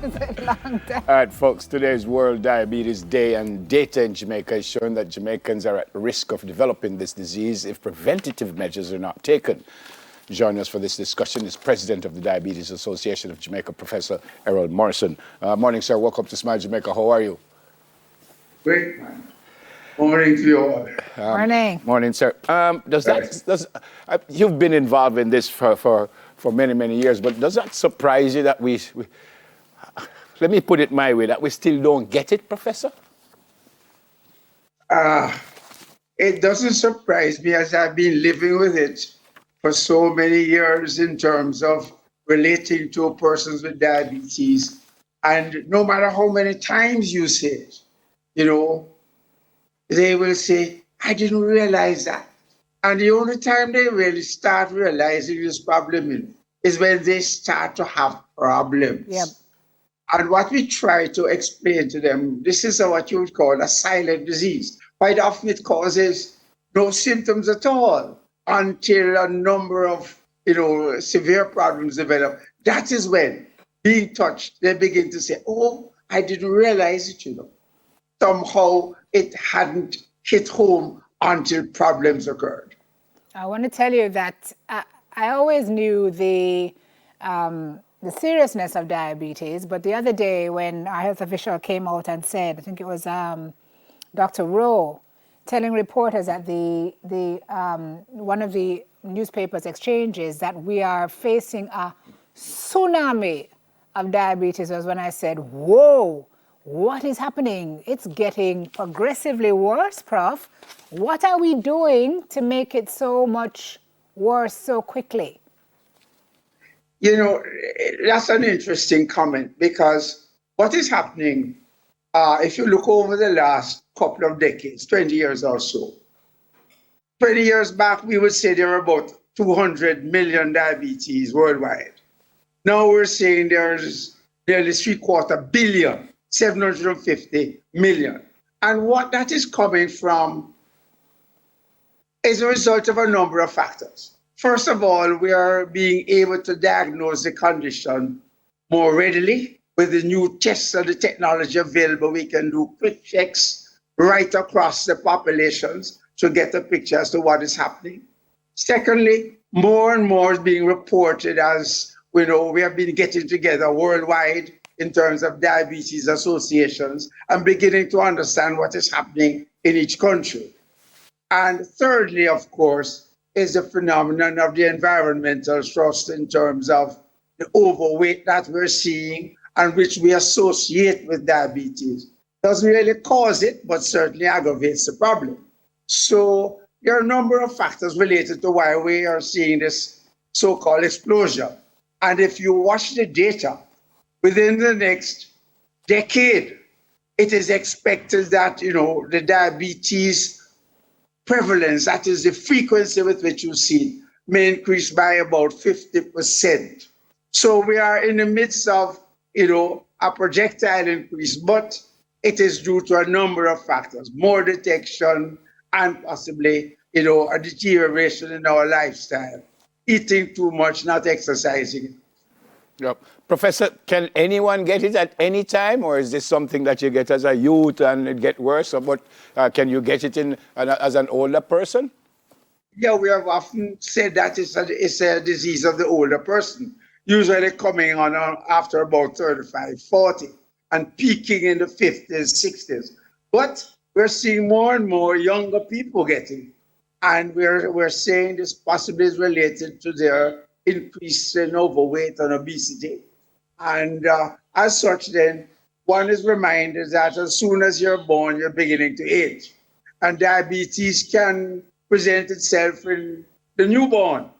It's a long time. All right, folks, today is World Diabetes Day, and data in Jamaica is showing that Jamaicans are at risk of developing this disease if preventative measures are not taken. Joining us for this discussion is President of the Diabetes Association of Jamaica, Professor Errol Morrison. Morning, sir. Welcome to Smile Jamaica. How are you? Great, man. Morning to you all. Morning. Morning, sir. You've been involved in this for many, many years, but does that surprise you that we let me put it my way, that we still don't get it, Professor? It doesn't surprise me as I've been living with it for so many years in terms of relating to persons with diabetes. And no matter how many times you say it, they will say, I didn't realize that. And the only time they really start realizing this problem is when they start to have problems. Yep. And what we try to explain to them, this is what you would call a silent disease. Quite often it causes no symptoms at all until a number of severe problems develop. That is when, being touched, they begin to say, oh, I didn't realize it, Somehow it hadn't hit home until problems occurred. I want to tell you that I always knew the seriousness of diabetes, but the other day when our health official came out and said, I think it was Dr. Rowe, telling reporters at the one of the newspapers exchanges that we are facing a tsunami of diabetes, was when I said, whoa, what is happening? It's getting progressively worse, Prof. What are we doing to make it so much worse so quickly? That's an interesting comment, because what is happening, if you look over the last couple of decades, 20 years or so, 20 years back, we would say there were about 200 million diabetes worldwide. Now we're saying there's nearly 750 billion, 750 million. And what that is coming from is a result of a number of factors. First of all, we are being able to diagnose the condition more readily. With the new tests and the technology available, we can do quick checks right across the populations to get a picture as to what is happening. Secondly, more and more is being reported as we have been getting together worldwide in terms of diabetes associations and beginning to understand what is happening in each country. And thirdly, of course, is the phenomenon of the environmental thrust in terms of the overweight that we're seeing and which we associate with diabetes. Doesn't really cause it, but certainly aggravates the problem. So there are a number of factors related to why we are seeing this so-called explosion. And if you watch the data, within the next decade, it is expected that, the diabetes prevalence, that is the frequency with which you see it, may increase by about 50%. So we are in the midst of, a projectile increase, but it is due to a number of factors, more detection and possibly, a deterioration in our lifestyle, eating too much, not exercising. Yep. Professor, can anyone get it at any time, or is this something that you get as a youth and it get worse? Or can you get it as an older person? Yeah, we have often said that it's a disease of the older person, usually coming on after about 35, 40, and peaking in the 50s, 60s. But we're seeing more and more younger people getting it. And we're saying this possibly is related to their increase in overweight and obesity. And as such, then, one is reminded that as soon as you're born, you're beginning to age. And diabetes can present itself in the newborn.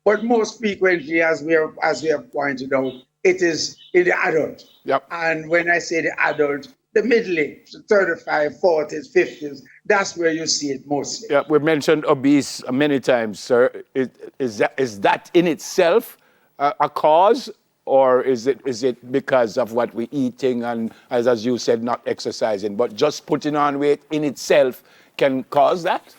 But most frequently, as we have pointed out, it is in the adult. Yep. And when I say the adult, the middle age, the 35, 40s, 50s, that's where you see it mostly. Yeah, we've mentioned obese many times, sir. Is that in itself a cause, or is it because of what we're eating and, as you said, not exercising? But just putting on weight in itself can cause that?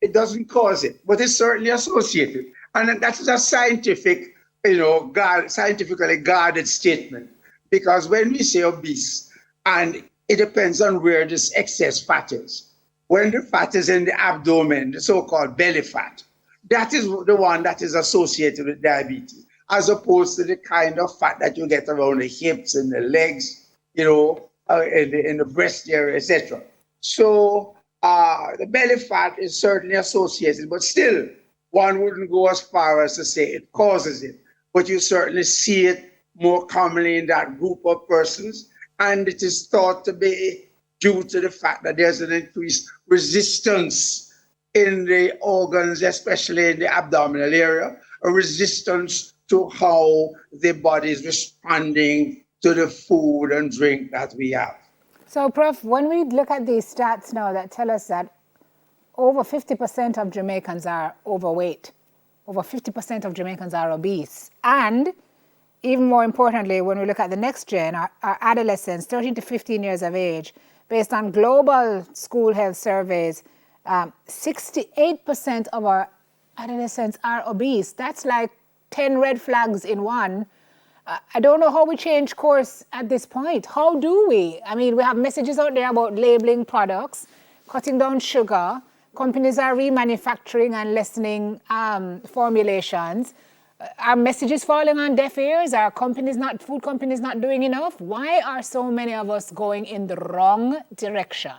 It doesn't cause it, but it's certainly associated. And that is a scientific, scientifically guarded statement. because when we say obese, and it depends on where this excess fat is. When the fat is in the abdomen, the so-called belly fat, that is the one that is associated with diabetes, as opposed to the kind of fat that you get around the hips and the legs, in the breast area, etc. So the belly fat is certainly associated, but still, one wouldn't go as far as to say it causes it. But you certainly see it more commonly in that group of persons, and it is thought to be due to the fact that there's an increased resistance in the organs, especially in the abdominal area, a resistance to how the body is responding to the food and drink that we have. So, Prof, when we look at these stats now that tell us that over 50% of Jamaicans are overweight, over 50% of Jamaicans are obese, and even more importantly, when we look at the next gen, our adolescents, 13 to 15 years of age, based on global school health surveys, 68% of our adolescents are obese. That's like 10 red flags in one. I don't know how we change course at this point. How do we? I mean, we have messages out there about labeling products, cutting down sugar. Companies are remanufacturing and lessening formulations. Are messages falling on deaf ears? Are food companies not doing enough? Why are so many of us going in the wrong direction?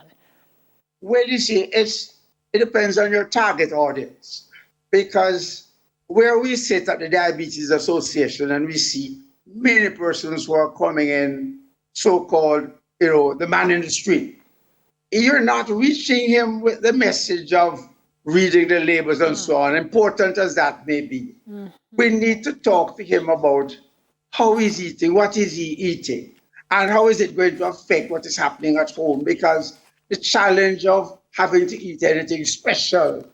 Well, you see, it depends on your target audience, because where we sit at the Diabetes Association and we see many persons who are coming in, so-called, the man in the street, you're not reaching him with the message of reading the labels and so on, important as that may be. We need to talk to him about how he's eating, what is he eating, and how is it going to affect what is happening at home, because the challenge of having to eat anything special,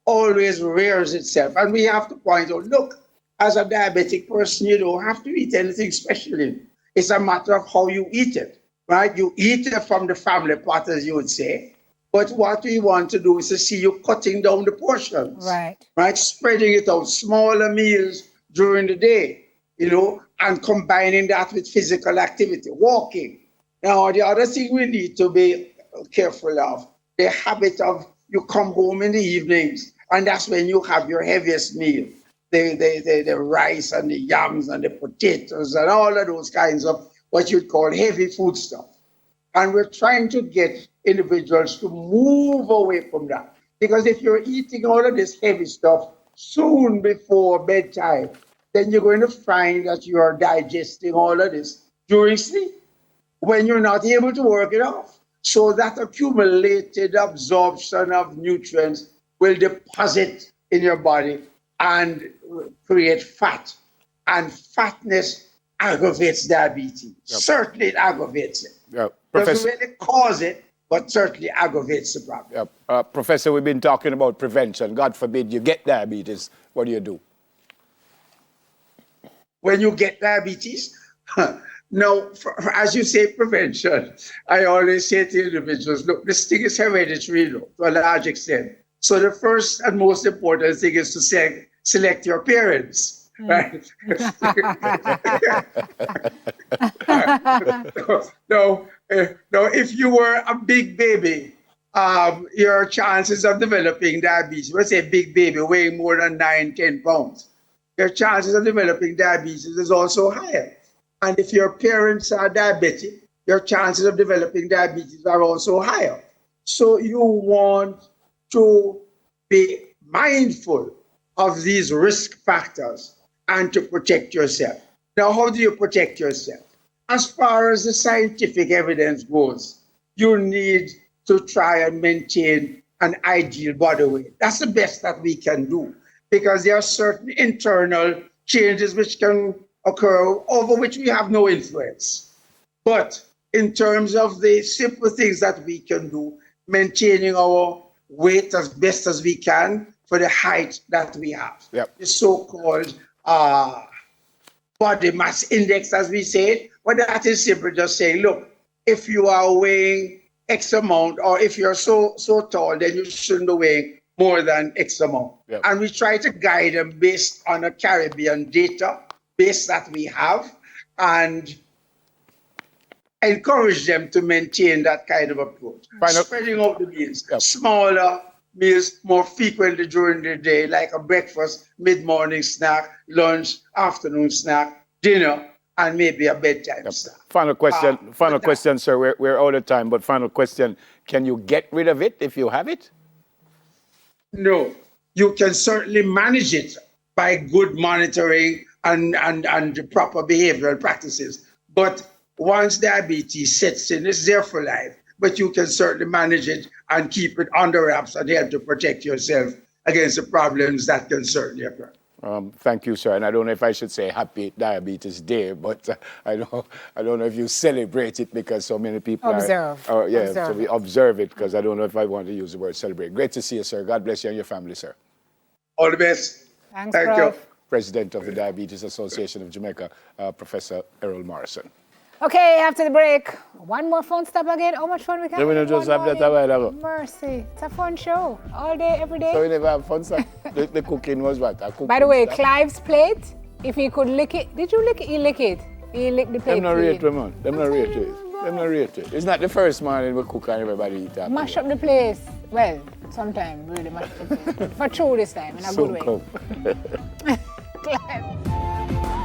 always rears itself. And we have to point out, look, as a diabetic person, you don't have to eat anything special. It's a matter of how you eat it, right? You eat it from the family pot, as you would say. But what we want to do is to see you cutting down the portions, right? Spreading it out, smaller meals during the day, and combining that with physical activity, walking. Now, the other thing we need to be careful of, the habit of you come home in the evenings, and that's when you have your heaviest meal. The rice and the yams and the potatoes and all of those kinds of what you'd call heavy food stuff. And we're trying to get individuals to move away from that. Because if you're eating all of this heavy stuff soon before bedtime, then you're going to find that you are digesting all of this during sleep when you're not able to work it off. So that accumulated absorption of nutrients will deposit in your body and create fat. And fatness aggravates diabetes. Yep. Certainly it aggravates it. Yep. Doesn't really cause it, but certainly aggravates the problem. Yep. Professor, we've been talking about prevention. God forbid you get diabetes. What do you do? When you get diabetes, now, as you say, prevention, I always say to individuals, look, this thing is hereditary, to a large extent. So the first and most important thing is to select your parents, right? Now, if you were a big baby, your chances of developing diabetes, let's say big baby weighing more than 9-10 pounds, your chances of developing diabetes is also higher. And if your parents are diabetic, your chances of developing diabetes are also higher. So you want to be mindful of these risk factors and to protect yourself. Now, how do you protect yourself? As far as the scientific evidence goes, you need to try and maintain an ideal body weight. That's the best that we can do, because there are certain internal changes which can occur over which we have no influence. But in terms of the simple things that we can do, maintaining our weight as best as we can for the height that we have. Yep. The so-called body mass index, as we say, but that is simply just saying, look, if you are weighing X amount, or if you're so tall, then you shouldn't be weighing more than X amount. Yep. And we try to guide them based on a Caribbean database that we have. And encourage them to maintain that kind of approach. Final- Spreading out the meals, Yep. smaller meals more frequently during the day, like a breakfast, mid-morning snack, lunch, afternoon snack, dinner, and maybe a bedtime snack. Final question, but that- sir. We're out of time, but final question. Can you get rid of it if you have it? No, you can certainly manage it by good monitoring and proper behavioral practices. But once diabetes sets in, it's there for life. But you can certainly manage it and keep it under wraps and help to protect yourself against the problems that can certainly occur. Thank you, sir. And I don't know if I should say Happy Diabetes Day, but I don't know if you celebrate it because so many people Observe. So Observe we observe it because I don't know if I want to use the word celebrate. Great to see you, sir. God bless you and your family, sir. All the best. Thanks, Thank Prof. you. President of the Diabetes Association of Jamaica, Professor Errol Morrison. Okay, after the break, one more phone stop again. How much fun we can Let me have? know just One have that more a while ago. Mercy. It's a fun show. All day, every day. So we never have fun, sir. The cooking was what? By the way, Clive's plate, if he could lick it. Did you lick it? He lick it. He licked the plate. Them not clean. rate, man. Them not rate it. Them not rate it. It's not the first morning we cook and everybody eat that. Mash up the place. Well, sometimes really mash up the place. For true this time, in a So good way. cool. Clive.